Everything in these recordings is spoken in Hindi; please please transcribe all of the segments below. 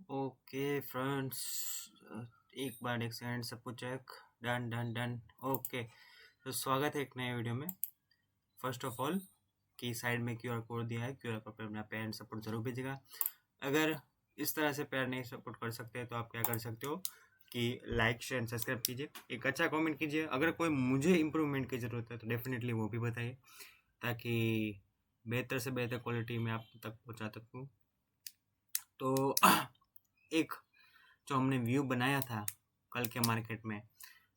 ओके फ्रेंड्स, एक बार एक सेकंड सब कुछ check. Done done done. Okay, तो स्वागत है एक नए वीडियो में। फर्स्ट ऑफ ऑल कि साइड में क्यूआर कोड दिया है, क्यूआर कोड पर अपना पैर सपोर्ट जरूर भेजिएगा। अगर इस तरह से पैर नहीं सपोर्ट कर सकते तो आप क्या कर सकते हो कि लाइक शेयर सब्सक्राइब कीजिए, एक अच्छा कमेंट कीजिए। अगर कोई मुझे इम्प्रूवमेंट की ज़रूरत है तो डेफिनेटली वो भी बताइए, ताकि बेहतर से बेहतर क्वालिटी में आप तक पहुँचा सकूँ। तो एक जो हमने व्यू बनाया था कल के मार्केट में,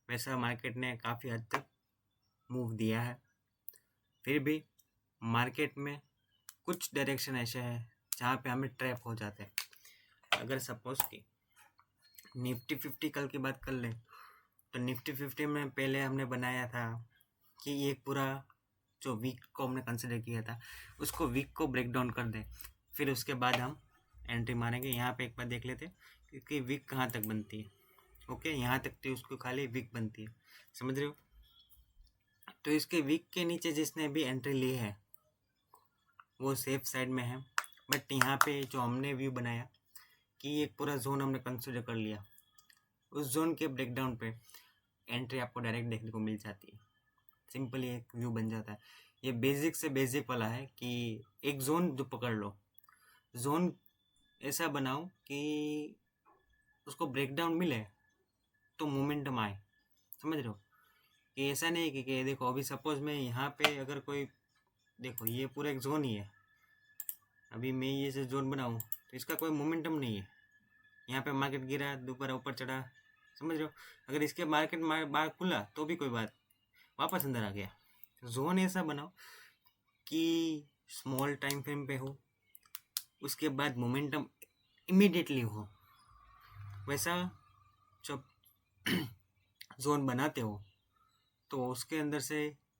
वैसा मार्केट ने काफ़ी हद तक मूव दिया है। फिर भी मार्केट में कुछ डायरेक्शन ऐसे हैं जहाँ पे हमें ट्रैप हो जाते हैं। अगर सपोज कि निफ्टी 50 कल की बात कर लें तो निफ्टी 50 में पहले हमने बनाया था कि ये पूरा जो वीक को हमने कंसिडर किया था उसको वीक को ब्रेक डाउन कर दे, फिर उसके बाद हम एंट्री मारेंगे। यहाँ पे एक बार देख लेते क्योंकि वीक कहाँ तक बनती है। ओके, यहाँ तक तो उसको खाली वीक बनती है, समझ रहे हो। तो इसके वीक के नीचे जिसने भी एंट्री ली है वो सेफ साइड में है। बट यहाँ पे जो हमने व्यू बनाया कि एक पूरा जोन हमने कंसिडर कर लिया, उस जोन के ब्रेकडाउन पे एंट्री आपको डायरेक्ट देखने को मिल जाती है। सिंपली एक व्यू बन जाता है। ये बेसिक से बेसिक वाला है कि एक जोन जो पकड़ लो, जोन ऐसा बनाओ कि उसको ब्रेकडाउन मिले तो मोमेंटम आए, समझ रहे हो। कि ऐसा नहीं कि देखो अभी सपोज मैं यहाँ पे अगर कोई, देखो ये पूरा एक जोन ही है, अभी मैं ये से जोन बनाऊँ तो इसका कोई मोमेंटम नहीं है। यहाँ पे मार्केट गिरा, दोबारा ऊपर चढ़ा, समझ रहे हो। अगर इसके मार्केट बाहर खुला तो भी कोई बात, वापस अंदर आ गया। जोन ऐसा बनाओ कि स्मॉल टाइम फ्रेम पे हो, उसके बाद मोमेंटम इमीडिएटली हो। वैसा जब जोन बनाते हो तो उसके अंदर से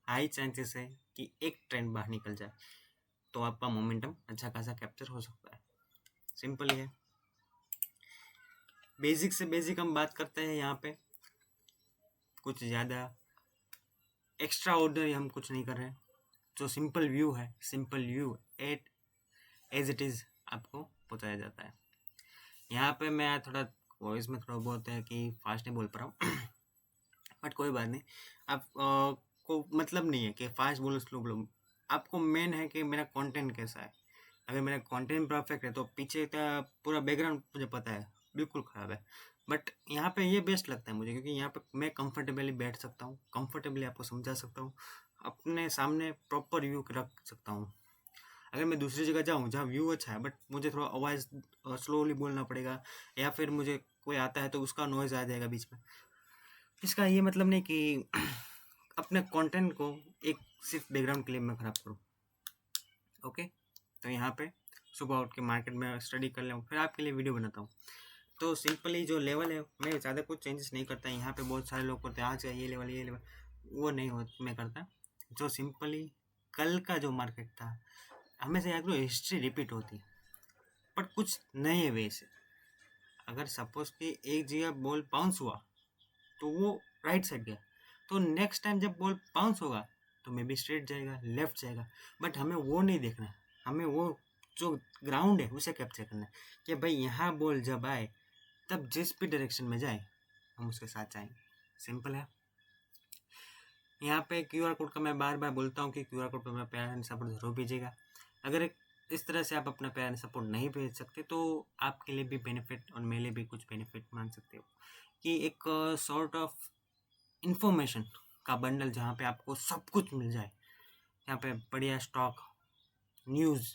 हाई चांसेस है कि एक ट्रेंड बाहर निकल जाए, तो आपका मोमेंटम अच्छा खासा कैप्चर हो सकता है। सिंपल ही है। बेसिक से बेसिक हम बात करते हैं यहाँ पे, कुछ ज़्यादा एक्स्ट्रा ऑर्डनरी हम कुछ नहीं कर रहे हैं। जो सिंपल व्यू है, simple view at as it is आपको पहुँचाया जाता है। यहाँ पे मैं थोड़ा वॉइस में थोड़ा बहुत है कि फास्ट नहीं बोल पा रहा हूँ बट कोई बात नहीं। आप को मतलब नहीं है कि फास्ट बोलो स्लो बोलो, आपको मेन है कि मेरा कंटेंट कैसा है। अगर मेरा कंटेंट परफेक्ट है तो पीछे का पूरा बैकग्राउंड मुझे पता है बिल्कुल ख़राब है, बट यहाँ पे ये बेस्ट लगता है मुझे, क्योंकि यहाँ पे मैं कंफर्टेबली बैठ सकता हूँ, कंफर्टेबली आपको समझा सकता हूँ, अपने सामने प्रॉपर व्यू रख सकता हूँ। अगर मैं दूसरी जगह जाऊँ जहाँ व्यू अच्छा है बट मुझे थोड़ा आवाज़ स्लोली बोलना पड़ेगा, या फिर मुझे कोई आता है तो उसका नॉइज़ आ जाएगा बीच में। इसका ये मतलब नहीं कि अपने कंटेंट को एक सिर्फ बैकग्राउंड के लिए मैं ख़राब करूँ। ओके, तो यहाँ पे सुबह उठ के मार्केट में स्टडी कर लूँ, फिर आपके लिए वीडियो बनाता हूँ। तो सिंपली जो लेवल है मैं ज़्यादा कुछ चेंजेस नहीं करता। यहाँ पे बहुत सारे लोग करते हैं आज का ये लेवल, वो नहीं हो मैं करता। जो सिंपली कल का जो मार्केट था, हमेशा याद करो हिस्ट्री रिपीट होती है बट कुछ नए वे से। अगर सपोज कि एक जगह बॉल बाउंस हुआ तो वो राइट साइड गया, तो नेक्स्ट टाइम जब बॉल बाउंस होगा तो मे बी स्ट्रेट जाएगा, लेफ्ट जाएगा, बट हमें वो नहीं देखना है। हमें वो जो ग्राउंड है उसे कैप्चर करना है कि भाई यहाँ बॉल जब आए तब जिस भी डायरेक्शन में जाए हम उसके साथ जाएंगे। सिंपल है। यहाँ पे क्यूआर कोड का मैं बार बार बोलता हूँ कि क्यूआर कोड पर मेरा प्यार एंड सपोर्ट जरूर भेजिएगा। अगर इस तरह से आप अपना प्यार एंड सपोर्ट नहीं भेज सकते तो आपके लिए भी बेनिफिट और मेरे लिए भी कुछ बेनिफिट मान सकते हो, कि एक सॉर्ट ऑफ इंफॉर्मेशन का बंडल जहाँ पे आपको सब कुछ मिल जाए। यहाँ पे बढ़िया stock, news,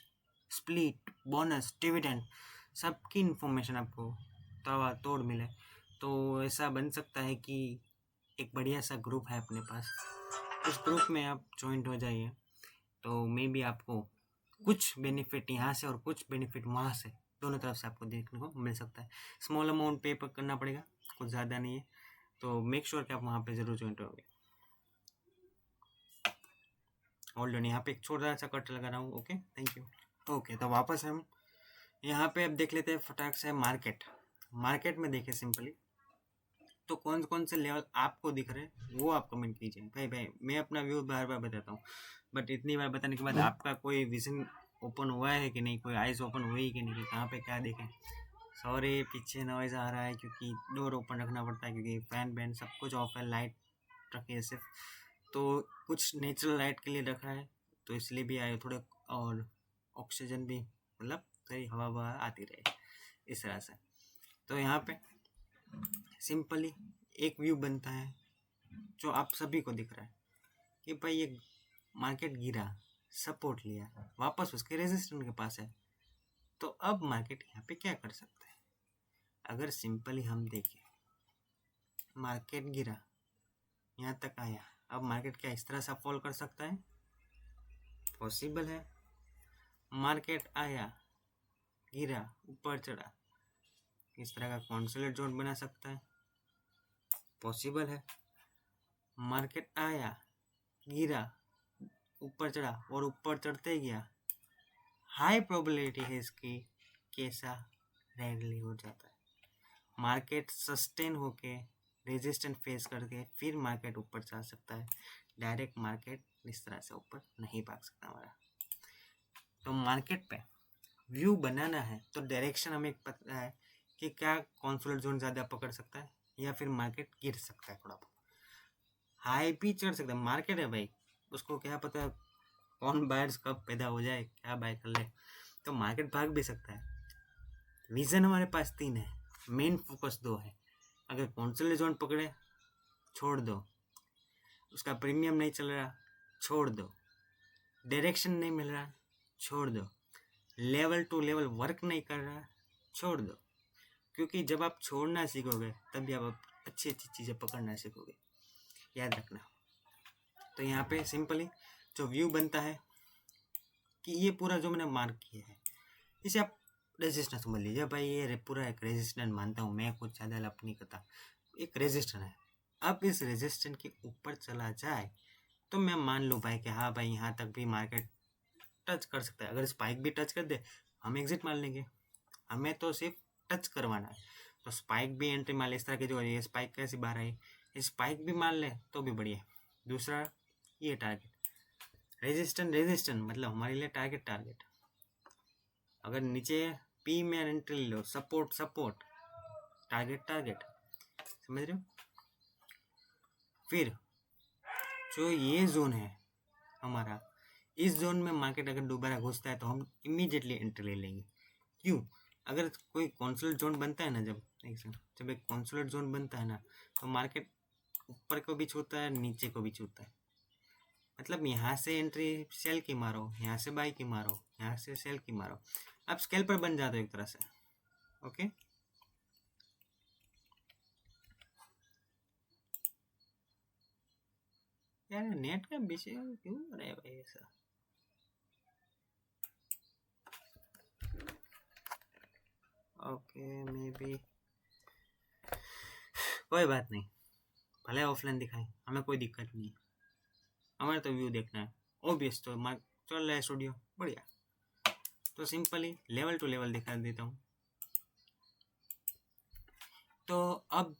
split, bonus, dividend, सबकी इन्फॉर्मेशन आपको तवा तोड़ मिले। तो ऐसा बन सकता है कि एक बढ़िया सा ग्रुप है अपने पास, उस ग्रुप में आप ज्वाइंट हो जाइए, तो मे बी आपको कुछ बेनिफिट यहाँ से और कुछ बेनिफिट वहाँ से, दोनों तरफ से आपको देखने को मिल सकता है। स्मॉल अमाउंट पे करना पड़ेगा, कुछ ज़्यादा नहीं है, तो मेक श्योर कि आप वहाँ पे ज़रूर ज्वाइंट होंगे। ऑलरेडी यहाँ पे एक छोटा सा कट लगा रहा हूँ। Okay, thank you. ओके, तो वापस हम यहाँ पे अब देख लेते हैं फटाक से मार्केट। मार्केट में देखें सिंपली तो कौन से लेवल आपको दिख रहे हैं वो आप कमेंट कीजिए। भाई मैं अपना व्यू बार बार बताता हूँ, बट इतनी बार बताने के बाद आपका कोई विजन ओपन हुआ है कि नहीं, कोई आइज ओपन हुई कि नहीं, कि कहाँ पे क्या देखें। सॉरी पीछे नॉइज़ आ रहा है क्योंकि डोर ओपन रखना पड़ता है, क्योंकि फैन बैन सब कुछ ऑफ है, लाइट रखी है सिर्फ, तो कुछ नेचुरल लाइट के लिए रखा है, तो इसलिए भी आए थोड़े, और ऑक्सीजन भी मतलब थोड़ी हवा ववा आती रहे इस तरह से। तो यहाँ पे सिंपली एक व्यू बनता है जो आप सभी को दिख रहा है कि भाई ये मार्केट गिरा, सपोर्ट लिया, वापस उसके रेजिस्टेंस के पास है, तो अब मार्केट यहाँ पे क्या कर सकता है। अगर सिंपली हम देखें, मार्केट गिरा, यहाँ तक आया, अब मार्केट क्या इस तरह से फॉल कर सकता है? पॉसिबल है। मार्केट आया, गिरा, ऊपर चढ़ा, इस तरह का कॉन्सोलेट जोन बना सकता है, पॉसिबल है। मार्केट आया, गिरा, ऊपर चढ़ा और ऊपर चढ़ते गया, हाई प्रोबेबिलिटी है इसकी कि ऐसा रेयरली हो जाता है। मार्केट सस्टेन होके रेजिस्टेंस फेस करके फिर मार्केट ऊपर जा सकता है, डायरेक्ट मार्केट इस तरह से ऊपर नहीं भाग सकता हमारा। तो मार्केट पे व्यू बनाना है तो डायरेक्शन हमें पता है कि क्या कॉन्सोलेट जोन ज़्यादा पकड़ सकता है या फिर मार्केट गिर सकता है, थोड़ा बहुत हाई भी चढ़ सकता है। मार्केट है भाई, उसको क्या पता कौन बायर्स कब पैदा हो जाए, क्या बाय कर ले, तो मार्केट भाग भी सकता है। विजन हमारे पास 3 है, मेन फोकस 2 है। अगर कॉन्सोलेट जोन पकड़े, छोड़ दो, उसका प्रीमियम नहीं चल रहा, छोड़ दो, डायरेक्शन नहीं मिल रहा, छोड़ दो, लेवल टू लेवल वर्क नहीं कर रहा, छोड़ दो। क्योंकि जब आप छोड़ना सीखोगे तभी आप अच्छी अच्छी चीज़ें पकड़ना सीखोगे, याद रखना। तो यहाँ पे सिंपली जो व्यू बनता है कि ये पूरा जो मैंने मार्क किया है इसे आप रेजिस्टेंस समझ लीजिए। भाई ये पूरा एक रेजिस्टेंस मानता हूँ मैं, कुछ ज़्यादा लप नहीं करता, एक रेजिस्टेंस है। अब इस रेजिस्टेंस के ऊपर चला जाए तो मैं मान लूँ भाई कि हाँ भाई यहाँ तक भी मार्केट टच कर सकता है। अगर स्पाइक भी टच कर दे हम एग्जिट मान लेंगे, हमें तो सिर्फ टच करवाना है। तो स्पाइक भी एंट्री मान ले, इस तरह की जो ये स्पाइक कैसी बाहर आई, स्पाइक भी मान ले तो भी बढ़िया। दूसरा ये टारगेट रेजिस्टेंस मतलब हमारे लिए टारगेट। अगर नीचे पी में एंट्री ले लो, सपोर्ट टारगेट, समझ रहे हो। फिर जो ये जोन है हमारा, इस जोन में मार्केट अगर दोबारा घुसता है तो हम इमीडिएटली एंट्री ले लेंगे। क्यों? अगर कोई कॉन्सोलेट जोन बनता है ना, जब एक कॉन्सोलेट जोन बनता है ना, तो मार्केट ऊपर को भी छूता है, नीचे को भी छूता है। मतलब यहाँ से एंट्री सेल की मारो, यहाँ से बाई की मारो, यहाँ से सेल की मारो, आप स्कैल्पर बन जाते हो एक तरह से। ओके, यार नेट का विषय क्यों हो रहा है भाई ऐसा? ओके मे बी, कोई बात नहीं, भले ऑफलाइन दिखाएं, हमें कोई दिक्कत नहीं है, हमारे तो व्यू देखना है ऑब्वियस। तो मार्क चल रहा है स्टूडियो बढ़िया, तो सिंपली लेवल टू लेवल दिखा देता हूँ। तो अब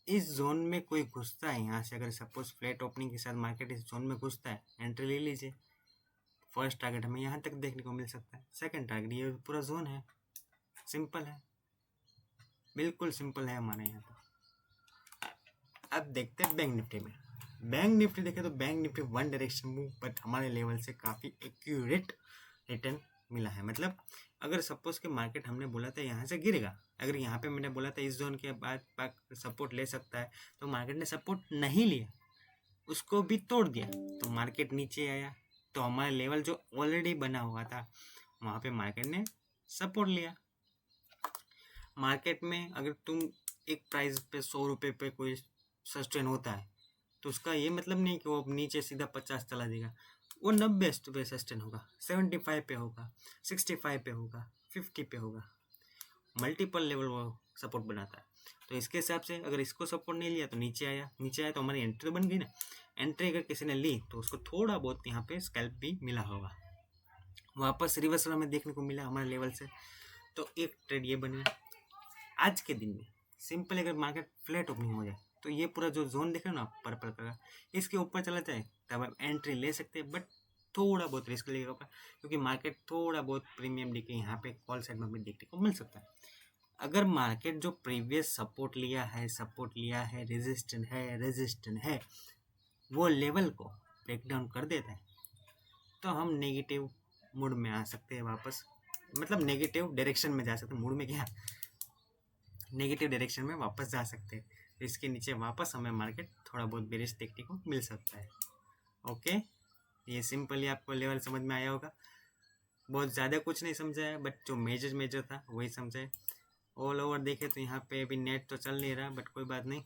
इस जोन में कोई घुसता है यहाँ से, अगर सपोज फ्लैट ओपनिंग के साथ मार्केट इस जोन में घुसता है, एंट्री ले लीजिए। फर्स्ट टारगेट हमें यहाँ तक देखने को मिल सकता है, सेकंड टारगेट ये पूरा जोन है। सिंपल है, बिल्कुल सिंपल है हमारे यहाँ पर। अब देखते हैं बैंक निफ्टी में। बैंक निफ्टी देखें तो bank Nifty one direction move, but हमारे लेवल से काफ़ी एक्यूरेट रिटर्न मिला है। मतलब अगर सपोज के मार्केट हमने बोला था यहाँ से गिरेगा, अगर यहाँ पे मैंने बोला था इस जोन के बाद सपोर्ट ले सकता है, तो मार्केट ने सपोर्ट नहीं लिया, उसको भी तोड़ दिया, तो मार्केट नीचे आया। तो हमारा लेवल जो ऑलरेडी बना हुआ था वहाँ पे मार्केट ने सपोर्ट लिया। मार्केट में अगर तुम एक प्राइस पे 100 रुपये पे कोई सस्टेन होता है तो उसका ये मतलब नहीं कि वो नीचे सीधा 50 चला जाएगा, वो 90 पे सस्टेन होगा, 75 पे होगा, 65 पे होगा, 50 पे होगा, मल्टीपल लेवल वो सपोर्ट बनाता है। तो इसके हिसाब से अगर इसको सपोर्ट नहीं लिया तो नीचे आया तो हमारी एंट्री बन गई ना। एंट्री अगर किसी ने ली तो उसको थोड़ा बहुत यहाँ पे स्कैल्प भी मिला होगा, वापस रिवर्सल हमें देखने को मिला हमारे लेवल से। तो एक ट्रेड ये बने आज के दिन में। सिंपल अगर मार्केट फ्लैट ओपनिंग हो जाए तो ये पूरा जो जोन देख रहे हो ना पर्पल कलर, इसके ऊपर चला जाए तब आप एंट्री ले सकते हैं, बट थोड़ा बहुत रिस्क लेगा ऊपर, क्योंकि मार्केट थोड़ा बहुत प्रीमियम दिखे यहाँ पे कॉल साइड में भी देखने को मिल सकता है। अगर मार्केट जो प्रीवियस सपोर्ट लिया है, रेजिस्टेंट है, वो लेवल को ब्रेक डाउन कर देता है तो हम नेगेटिव मूड में आ सकते हैं वापस, मतलब नेगेटिव डायरेक्शन में जा सकते हैं, मूड में क्या, नेगेटिव डायरेक्शन में वापस जा सकते हैं। तो इसके नीचे वापस हमें मार्केट थोड़ा बहुत बेरिश देखने को मिल सकता है। ओके, ये सिंपली आपको लेवल समझ में आया होगा। बहुत ज़्यादा कुछ नहीं समझा है, बट जो मेजर था वही समझा है। ऑल ओवर देखे तो यहाँ पे अभी नेट तो चल नहीं रहा, बट कोई बात नहीं,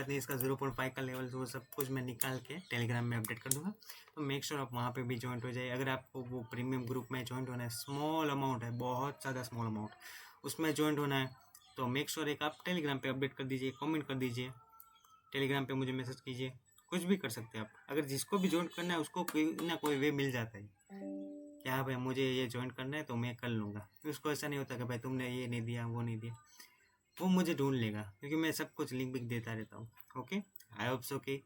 इसका 0.5 का लेवल वो सब कुछ मैं निकाल के टेलीग्राम में अपडेट कर दूंगा। तो मेक श्योर आप वहाँ पे भी ज्वाइंट हो जाए। अगर आपको वो प्रीमियम ग्रुप में ज्वाइंट होना है, स्मॉल अमाउंट है, बहुत ज़्यादा स्मॉल अमाउंट, उसमें ज्वाइंट होना है तो मेक श्योर एक आप टेलीग्राम पे अपडेट कर दीजिए, कमेंट कर दीजिए, टेलीग्राम पे मुझे मैसेज कीजिए, कुछ भी कर सकते हैं आप। अगर जिसको भी ज्वाइन करना है उसको कोई ना कोई वे मिल जाता है कि हाँ भाई मुझे ये ज्वाइन करना है तो मैं कर लूँगा। उसको ऐसा नहीं होता कि भाई तुमने ये नहीं दिया, वो नहीं दिया, वो मुझे ढूंढ लेगा, क्योंकि मैं सब कुछ लिंक भी देता रहता हूँ। ओके, आई होप सो कि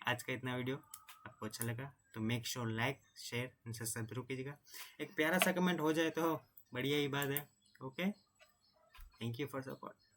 आज का इतना वीडियो आपको अच्छा लगा, तो make sure like, share and subscribe जरूर कीजिएगा। एक प्यारा सा कमेंट हो जाए तो बढ़िया ही बात है। Okay, thank you for support.